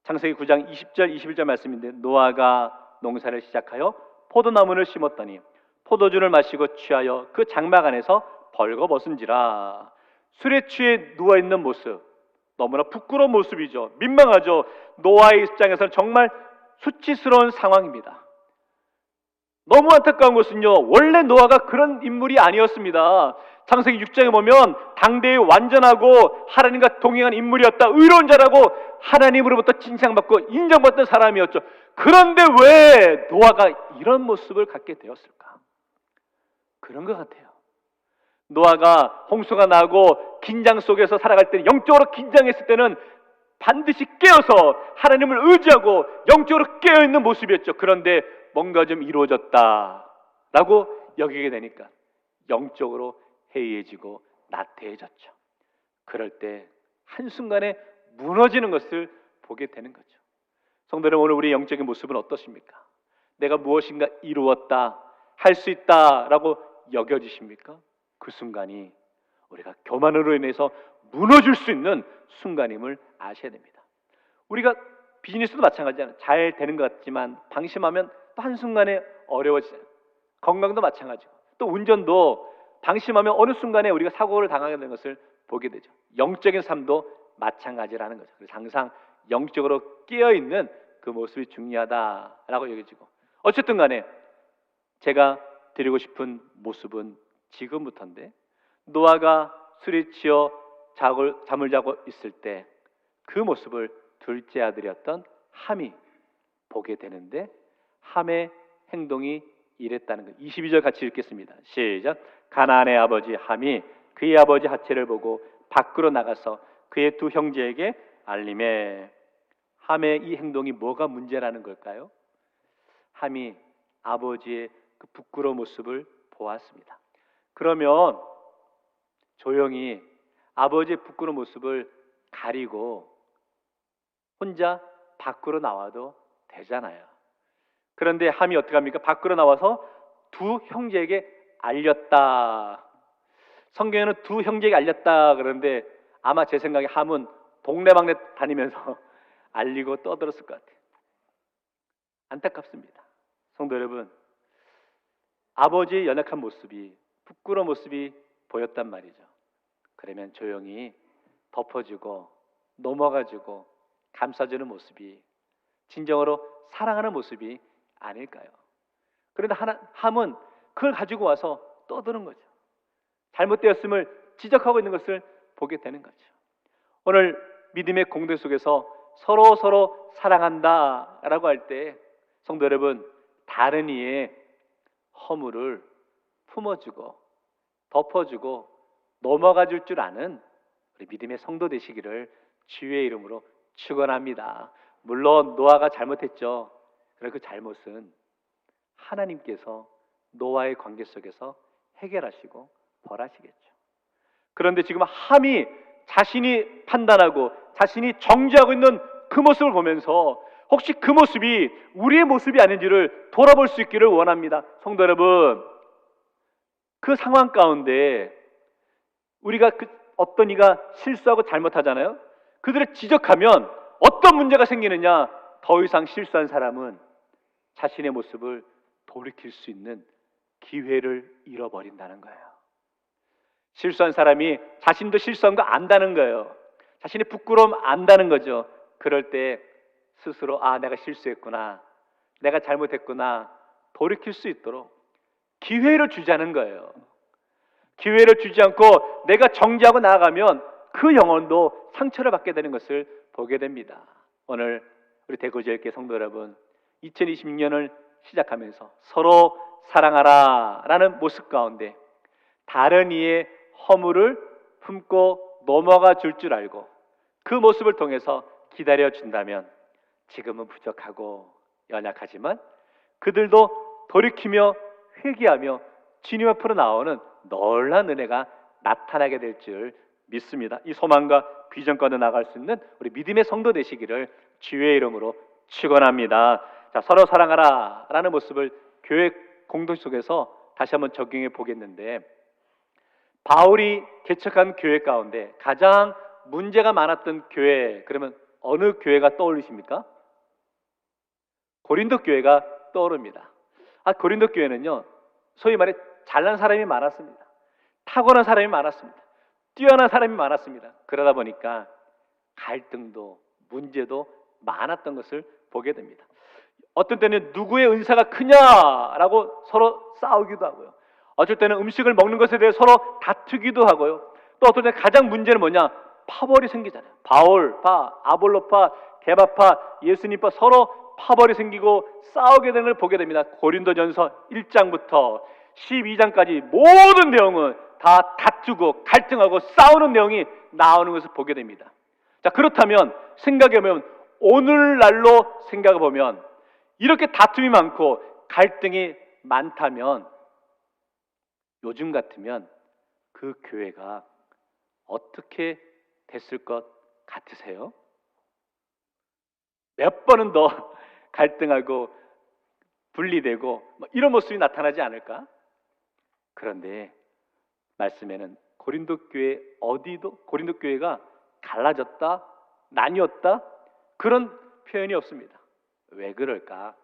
창세기 9장 20절 21절 말씀인데, 노아가 농사를 시작하여 포도나무를 심었더니 포도주를 마시고 취하여 그 장막 안에서 벌거벗은지라. 술에 취해 누워있는 모습, 너무나 부끄러운 모습이죠. 민망하죠. 노아의 입장에서는 정말 수치스러운 상황입니다. 너무 안타까운 것은요, 원래 노아가 그런 인물이 아니었습니다. 창세기 6장에 보면 당대의 완전하고 하나님과 동행한 인물이었다, 의로운 자라고 하나님으로부터 칭찬받고 인정받던 사람이었죠. 그런데 왜 노아가 이런 모습을 갖게 되었을까? 그런 것 같아요. 노아가 홍수가 나고 긴장 속에서 살아갈 때는, 영적으로 긴장했을 때는 반드시 깨어서 하나님을 의지하고 영적으로 깨어있는 모습이었죠. 그런데 뭔가 좀 이루어졌다라고 여기게 되니까 영적으로 해이해지고 나태해졌죠. 그럴 때 한순간에 무너지는 것을 보게 되는 거죠. 성도 여러분, 오늘 우리의 영적인 모습은 어떠십니까? 내가 무엇인가 이루었다, 할 수 있다라고 여겨지십니까? 그 순간이 우리가 교만으로 인해서 무너질 수 있는 순간임을 아셔야 됩니다. 우리가 비즈니스도 마찬가지잖아요. 잘 되는 것 같지만 방심하면 또 한순간에 어려워지잖아요. 건강도 마찬가지고, 또 운전도 방심하면 어느 순간에 우리가 사고를 당하게 되는 것을 보게 되죠. 영적인 삶도 마찬가지라는 거죠. 그래서 항상 영적으로 깨어있는 그 모습이 중요하다라고 여겨지고, 어쨌든 간에 제가 드리고 싶은 모습은 지금부터인데, 노아가 술에 취해 잠을 자고 있을 때 그 모습을 둘째 아들이었던 함이 보게 되는데, 함의 행동이 이랬다는 것. 22절 같이 읽겠습니다. 시작. 가나안의 아버지 함이 그의 아버지 하체를 보고 밖으로 나가서 그의 두 형제에게 알림해. 함의 이 행동이 뭐가 문제라는 걸까요? 함이 아버지의 그 부끄러운 모습을 보았습니다. 그러면 조용히 아버지의 부끄러운 모습을 가리고 혼자 밖으로 나와도 되잖아요. 그런데 함이 어떻게 합니까? 밖으로 나와서 두 형제에게 알렸다. 성경에는 두 형제에게 알렸다 그러는데, 아마 제 생각에 함은 동네방네 다니면서 알리고 떠들었을 것 같아요. 안타깝습니다. 성도 여러분, 아버지의 연약한 모습이, 부끄러운 모습이 보였단 말이죠. 그러면 조용히 덮어주고 넘어가주고 감싸주는 모습이 진정으로 사랑하는 모습이 아닐까요? 그런데 함은 그걸 가지고 와서 떠드는 거죠. 잘못되었음을 지적하고 있는 것을 보게 되는 거죠. 오늘 믿음의 공동 속에서 서로 사랑한다라고 할 때 성도 여러분, 다른 이의 허물을 품어주고 덮어주고 넘어가 줄 줄 아는 우리 믿음의 성도 되시기를 주의 이름으로 축원합니다. 물론 노아가 잘못했죠. 그러나 그 잘못은 하나님께서 노아의 관계 속에서 해결하시고 벌하시겠죠. 그런데 지금 함이 자신이 판단하고 자신이 정죄하고 있는 그 모습을 보면서 혹시 그 모습이 우리의 모습이 아닌지를 돌아볼 수 있기를 원합니다. 성도 여러분, 그 상황 가운데 우리가 어떤 이가 실수하고 잘못하잖아요. 그들을 지적하면 어떤 문제가 생기느냐? 더 이상 실수한 사람은 자신의 모습을 돌이킬 수 있는 기회를 잃어버린다는 거예요. 실수한 사람이 자신도 실수한 거 안다는 거예요. 자신의 부끄러움 안다는 거죠. 그럴 때 스스로 내가 실수했구나, 내가 잘못했구나 돌이킬 수 있도록 기회를 주자는 거예요. 기회를 주지 않고 내가 정죄하고 나아가면 그 영혼도 상처를 받게 되는 것을 보게 됩니다. 오늘 우리 대구제일교회 성도 여러분, 2026년을 시작하면서 서로 사랑하라 라는 모습 가운데 다른 이의 허물을 품고 넘어가 줄 줄 알고 그 모습을 통해서 기다려 준다면 지금은 부족하고 연약하지만 그들도 돌이키며 회개하며 주님 앞으로 나오는 놀라운 은혜가 나타나게 될 줄 믿습니다. 이 소망과 비전과도 나갈 수 있는 우리 믿음의 성도 되시기를 주의 이름으로 축원합니다. 자, 서로 사랑하라 라는 모습을 교회 공동 속에서 다시 한번 적용해 보겠는데, 바울이 개척한 교회 가운데 가장 문제가 많았던 교회, 그러면 어느 교회가 떠올리십니까? 고린도 교회가 떠오릅니다. 고린도 교회는요, 소위 말해 잘난 사람이 많았습니다. 타고난 사람이 많았습니다. 뛰어난 사람이 많았습니다. 그러다 보니까 갈등도 문제도 많았던 것을 보게 됩니다. 어떤 때는 누구의 은사가 크냐라고 서로 싸우기도 하고요. 어쩔 때는 음식을 먹는 것에 대해 서로 다투기도 하고요. 또 어떤 때는 가장 문제는 뭐냐? 파벌이 생기잖아요. 바울파, 아볼로파, 게바파, 예수님파 서로 파벌이 생기고 싸우게 되는 걸 보게 됩니다. 고린도전서 1장부터 12장까지 모든 내용은 다 다투고 갈등하고 싸우는 내용이 나오는 것을 보게 됩니다. 자, 그렇다면 생각해보면 오늘날로 생각해보면 이렇게 다툼이 많고 갈등이 많다면 요즘 같으면 그 교회가 어떻게 됐을 것 같으세요? 몇 번은 더 갈등하고 분리되고 이런 모습이 나타나지 않을까? 그런데 말씀에는 고린도 교회 어디도 고린도 교회가 갈라졌다, 나뉘었다 그런 표현이 없습니다. 왜 그럴까?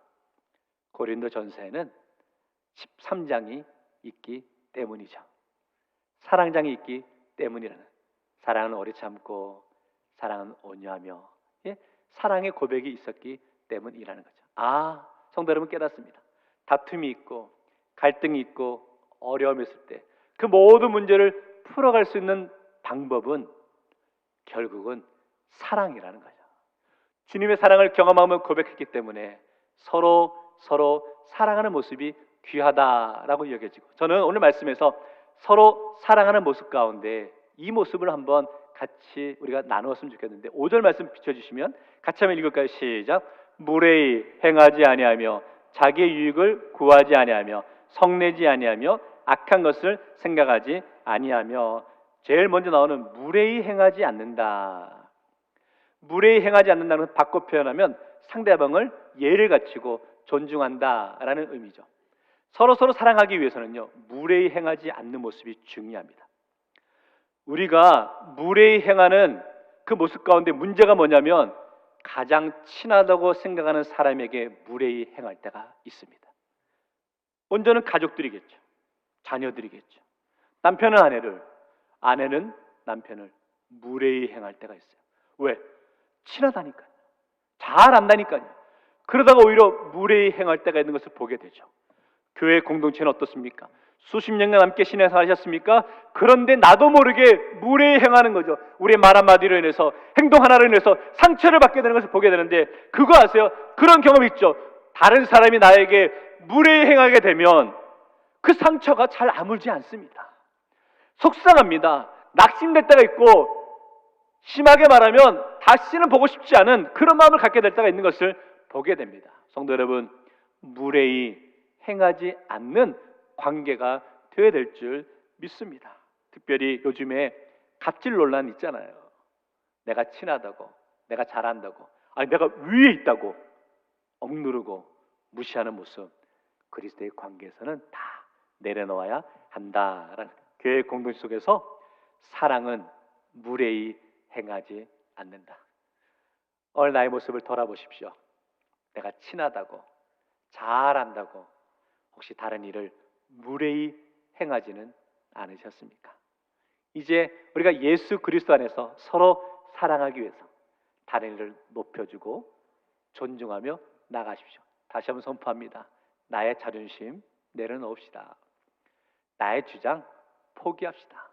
고린도 전서에는 13장이 있기 때문이죠. 사랑장이 있기 때문이라는, 사랑은 오래 참고 사랑은 온유하며, 사랑의 고백이 있었기 때문이라는 거죠. 성도 여러분 깨닫습니다. 다툼이 있고 갈등이 있고 어려움이 있을 때 그 모든 문제를 풀어갈 수 있는 방법은 결국은 사랑이라는 거죠. 주님의 사랑을 경험하며 고백했기 때문에 서로 사랑하는 모습이 귀하다라고 여겨지고, 저는 오늘 말씀에서 서로 사랑하는 모습 가운데 이 모습을 한번 같이 우리가 나누었으면 좋겠는데, 5절 말씀 비춰주시면 같이 한번 읽을까요? 시작. 무례히 행하지 아니하며 자기의 유익을 구하지 아니하며 성내지 아니하며 악한 것을 생각하지 아니하며. 제일 먼저 나오는 무례히 행하지 않는다. 무례히 행하지 않는다는 바꿔 표현하면 상대방을 예를 갖추고 존중한다라는 의미죠. 서로 사랑하기 위해서는요, 무례히 행하지 않는 모습이 중요합니다. 우리가 무례히 행하는 그 모습 가운데 문제가 뭐냐면 가장 친하다고 생각하는 사람에게 무례히 행할 때가 있습니다. 먼저는 가족들이겠죠. 자녀들이겠죠. 남편은 아내를, 아내는 남편을 무례히 행할 때가 있어요. 왜? 친하다니까요. 잘 안다니까요. 그러다가 오히려 무례히 행할 때가 있는 것을 보게 되죠. 교회 공동체는 어떻습니까? 수십 년간 함께 신앙생활 하셨습니까? 그런데 나도 모르게 무례히 행하는 거죠. 우리의 말 한마디로 인해서, 행동 하나로 인해서 상처를 받게 되는 것을 보게 되는데, 그거 아세요? 그런 경험 있죠. 다른 사람이 나에게 무례히 행하게 되면 그 상처가 잘 아물지 않습니다. 속상합니다. 낙심될 때가 있고, 심하게 말하면 다시는 보고 싶지 않은 그런 마음을 갖게 될 때가 있는 것을 보게 됩니다. 성도 여러분, 무례히 행하지 않는 관계가 되어야 될 줄 믿습니다. 특별히 요즘에 갑질 논란 있잖아요. 내가 친하다고, 내가 잘한다고, 아니 내가 위에 있다고 억누르고 무시하는 모습, 그리스도의 관계에서는 다 내려놓아야 한다라는, 교회 공동체 속에서 사랑은 무례히 행하지 않는다. 오늘 나의 모습을 돌아보십시오. 내가 친하다고, 잘한다고 혹시 다른 일을 무례히 행하지는 않으셨습니까? 이제 우리가 예수 그리스도 안에서 서로 사랑하기 위해서 다른 일을 높여주고 존중하며 나가십시오. 다시 한번 선포합니다. 나의 자존심 내려놓읍시다. 나의 주장 포기합시다.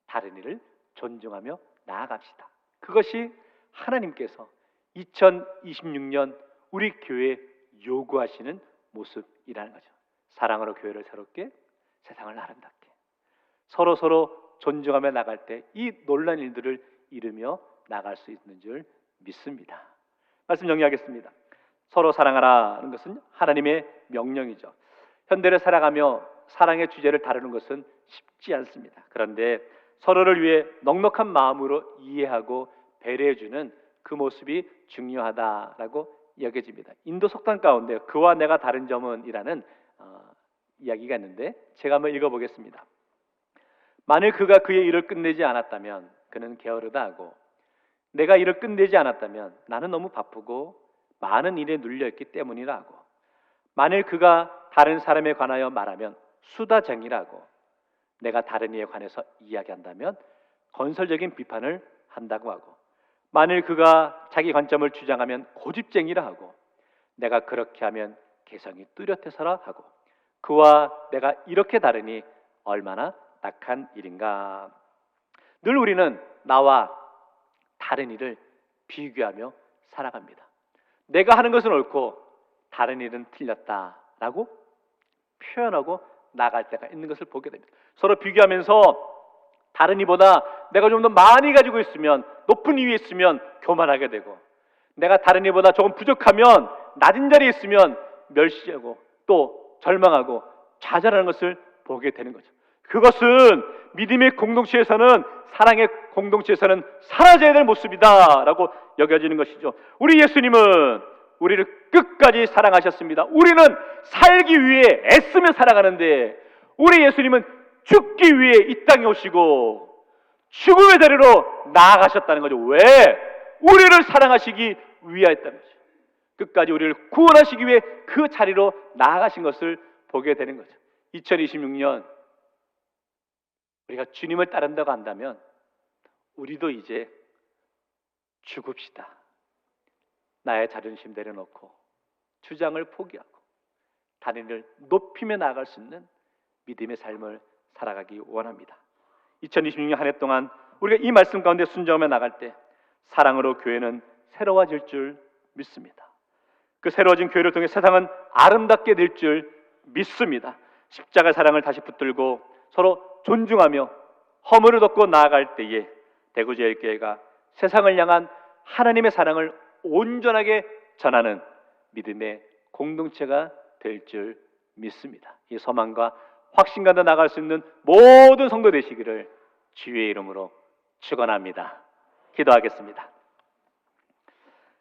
다른 일을 존중하며 나아갑시다. 그것이 하나님께서 2026년 우리 교회에 요구하시는 모습이라는 거죠. 사랑으로 교회를 새롭게, 세상을 아름답게, 서로 존중하며 나갈 때 이 놀란 일들을 이루며 나갈 수 있는 줄 믿습니다. 말씀 정리하겠습니다. 서로 사랑하라는 것은 하나님의 명령이죠. 현대를 살아가며 사랑의 주제를 다루는 것은 쉽지 않습니다. 그런데 서로를 위해 넉넉한 마음으로 이해하고 배려해주는 그 모습이 중요하다라고 여겨집니다. 인도 속담 가운데 그와 내가 다른 점은 이라는 이야기가 있는데 제가 한번 읽어보겠습니다. 만일 그가 그의 일을 끝내지 않았다면 그는 게으르다 하고, 내가 일을 끝내지 않았다면 나는 너무 바쁘고 많은 일에 눌려있기 때문이라 하고, 만일 그가 다른 사람에 관하여 말하면 수다쟁이라고, 내가 다른 이에 관해서 이야기한다면 건설적인 비판을 한다고 하고, 만일 그가 자기 관점을 주장하면 고집쟁이라 하고, 내가 그렇게 하면 개성이 뚜렷해서라 하고, 그와 내가 이렇게 다르니 얼마나 딱한 일인가. 늘 우리는 나와 다른 일을 비교하며 살아갑니다. 내가 하는 것은 옳고 다른 일은 틀렸다라고 표현하고 나갈 때가 있는 것을 보게 됩니다. 서로 비교하면서 다른 이보다 내가 좀 더 많이 가지고 있으면, 높은 위에 있으면 교만하게 되고, 내가 다른 이보다 조금 부족하면, 낮은 자리에 있으면 멸시하고 또 절망하고 좌절하는 것을 보게 되는 거죠. 그것은 믿음의 공동체에서는, 사랑의 공동체에서는 사라져야 될 모습이다라고 여겨지는 것이죠. 우리 예수님은 우리를 끝까지 사랑하셨습니다. 우리는 살기 위해 애쓰며 살아가는데, 우리 예수님은 죽기 위해 이 땅에 오시고 죽음의 자리로 나아가셨다는 거죠. 왜? 우리를 사랑하시기 위하였다는 거죠. 끝까지 우리를 구원하시기 위해 그 자리로 나아가신 것을 보게 되는 거죠. 2026년 우리가 주님을 따른다고 한다면 우리도 이제 죽읍시다. 나의 자존심 내려놓고 주장을 포기하고 다른 일을 높이며 나아갈 수 있는 믿음의 삶을 살아가기 원합니다. 2026년 한 해 동안 우리가 이 말씀 가운데 순종하며 나갈 때 사랑으로 교회는 새로워질 줄 믿습니다. 그 새로워진 교회를 통해 세상은 아름답게 될 줄 믿습니다. 십자가 사랑을 다시 붙들고 서로 존중하며 허물을 덮고 나아갈 때에 대구제일교회가 세상을 향한 하나님의 사랑을 온전하게 전하는 믿음의 공동체가 될 줄 믿습니다. 이 소망과 확신과 더 나아갈 수 있는 모든 성도 되시기를 주의 이름으로 축원합니다. 기도하겠습니다.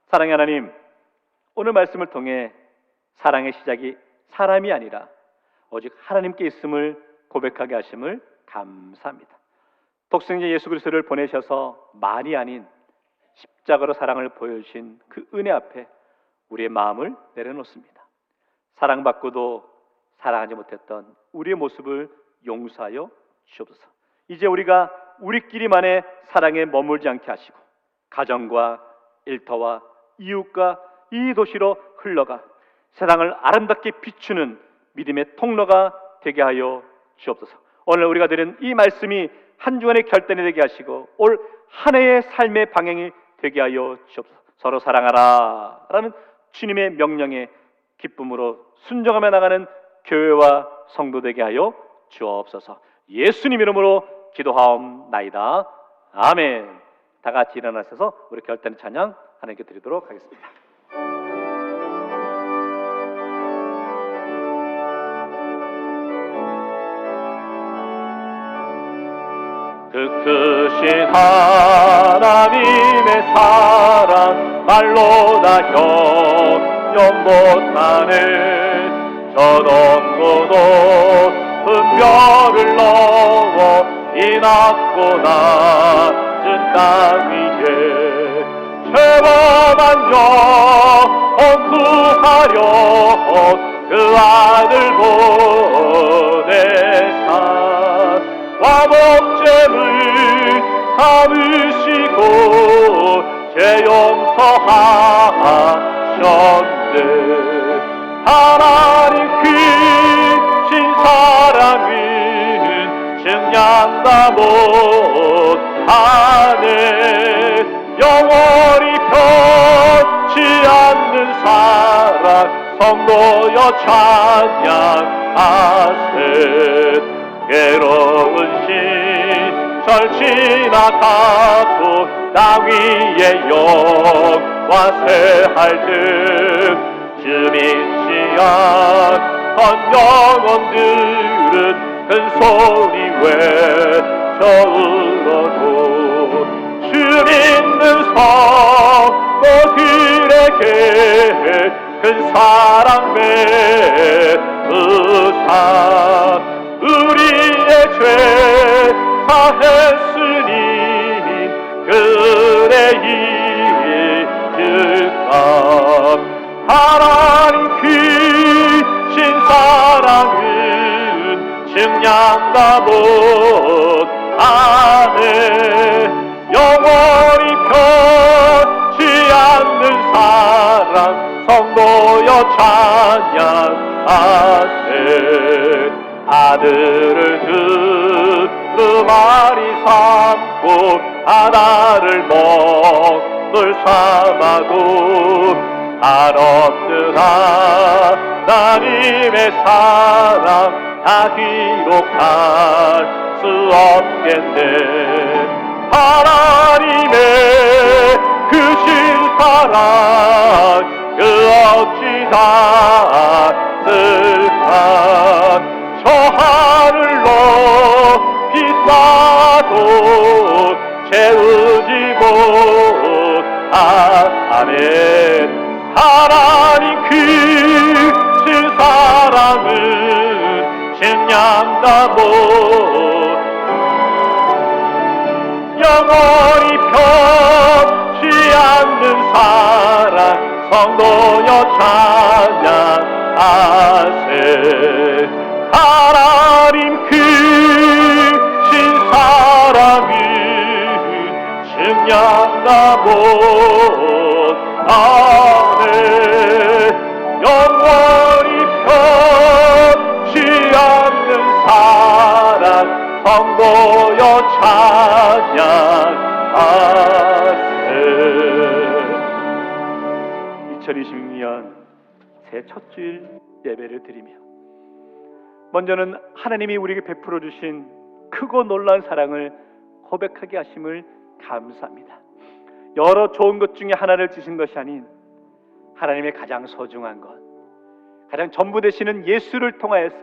사랑의 하나님, 오늘 말씀을 통해 사랑의 시작이 사람이 아니라 오직 하나님께 있음을 고백하게 하심을 감사합니다. 독생자 예수 그리스도를 보내셔서 말이 아닌 십자가로 사랑을 보여주신 그 은혜 앞에 우리의 마음을 내려놓습니다. 사랑받고도 사랑하지 못했던 우리의 모습을 용서하여 주옵소서. 이제 우리가 우리끼리만의 사랑에 머물지 않게 하시고 가정과 일터와 이웃과 이 도시로 흘러가 세상을 아름답게 비추는 믿음의 통로가 되게 하여 주옵소서. 오늘 우리가 들은 이 말씀이 한 주간의 결단이 되게 하시고 올 한 해의 삶의 방향이 되게 하여 주옵소서. 서로 사랑하라 라는 주님의 명령에 기쁨으로 순종하며 나가는 교회와 성도 되게 하여 주옵소서. 예수님 이름으로 기도하옵나이다. 아멘. 다 같이 일어나셔서 우리 결단의 찬양 하나님께 드리도록 하겠습니다. 그 크신 하나님의 사랑 말로 다 형용 못하는 저 넓고도 은별을 넘어 이 낮고 낮은 땅 위에 죄범한 영혼 구하려 그 아들 보내사 화목제물 삼으시고 죄 용서하셨네. 하나님 크신 사랑은 증량다 못하네. 영원히 변치 않는 사랑 성도여 찬양하세. 괴로운 시절 지나가고 땅 위에 영화 새할 듯 주민지 않던 영혼들은 큰 소리 외쳐울어도 주 믿는 성도들에게 큰 사랑 베푸사 우리의 죄 사했으니 그래 잊을까. 하나님 크신 사랑은 증량다 못하네. 영원히 변치 않는 사랑 성도여 찬양하세. 아들을 두루마리 삼고 하나를 먹물 삼아도 한없는 하나님의 사랑 다 기록할 수 없겠네. 하나님의 크신 사랑 그 어찌 닿을까. 저 하늘로 비싸도 채우지 못하네. 하나님 크신 사랑은 증량다 못 영원히 변치 않는 사랑 성도여 찬양하세. 하나님 크신 사랑은 증량다 못하네. 영원히 변치 않는 사랑 성도여 찬양하세. 2026년 새 첫 주일 예배를 드리며 먼저는 하나님이 우리에게 베풀어 주신 크고 놀라운 사랑을 고백하게 하심을 감사합니다. 여러 좋은 것 중에 하나를 주신 것이 아닌 하나님의 가장 소중한 것, 가장 전부 되시는 예수를 통하여서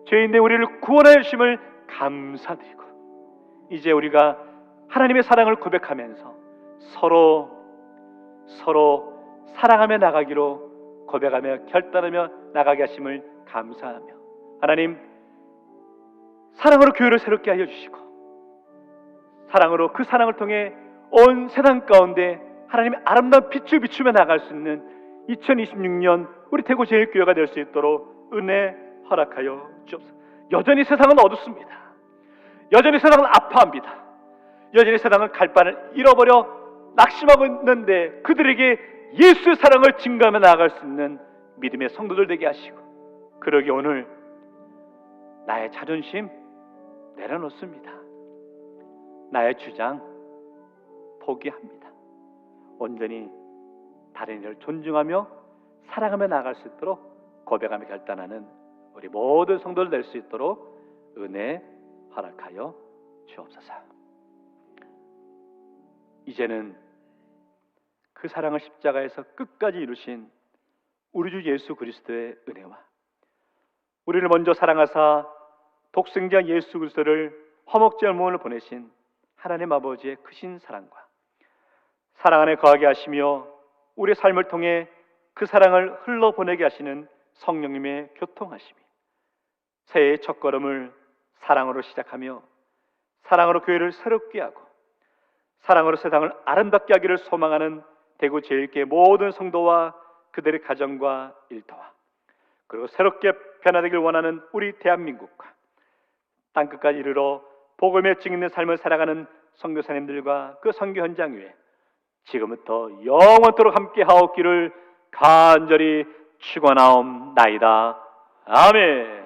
죄인된 우리를 구원하여 주심을 감사드리고 이제 우리가 하나님의 사랑을 고백하면서 서로 사랑하며 나가기로 고백하며 결단하며 나가게 하심을 감사하며 하나님 사랑으로 교회를 새롭게 하여 주시고 사랑으로 그 사랑을 통해 온 세상 가운데 하나님의 아름다운 빛을 비추며 나갈 수 있는 2026년 우리 대구 제일교회가 될 수 있도록 은혜 허락하여 주옵소서. 여전히 세상은 어둡습니다. 여전히 세상은 아파합니다. 여전히 세상은 갈 바를 잃어버려 낙심하고 있는데 그들에게 예수의 사랑을 증거하며 나아갈 수 있는 믿음의 성도들 되게 하시고, 그러기 오늘 나의 자존심 내려놓습니다. 나의 주장 포기합니다. 온전히 다른 이를 존중하며 사랑하며 나아갈 수 있도록 고백하며 결단하는 우리 모든 성도들 될 수 있도록 은혜 허락하여 주옵소서. 이제는 그 사랑을 십자가에서 끝까지 이루신 우리 주 예수 그리스도의 은혜와 우리를 먼저 사랑하사 독생자 예수 그리스도를 허먹지 않을 몸을 보내신 하나님 아버지의 크신 사랑과 사랑 안에 거하게 하시며 우리의 삶을 통해 그 사랑을 흘러보내게 하시는 성령님의 교통하심이 새해의 첫걸음을 사랑으로 시작하며 사랑으로 교회를 새롭게 하고 사랑으로 세상을 아름답게 하기를 소망하는 대구 제1개 모든 성도와 그들의 가정과 일터와 그리고 새롭게 변화되길 원하는 우리 대한민국과 땅끝까지 이르러 복음의 증인의 삶을 살아가는 선교사님들과 그 선교 현장 위에 지금부터 영원토록 함께 하옵기를 간절히 축원하옵나이다. 아멘.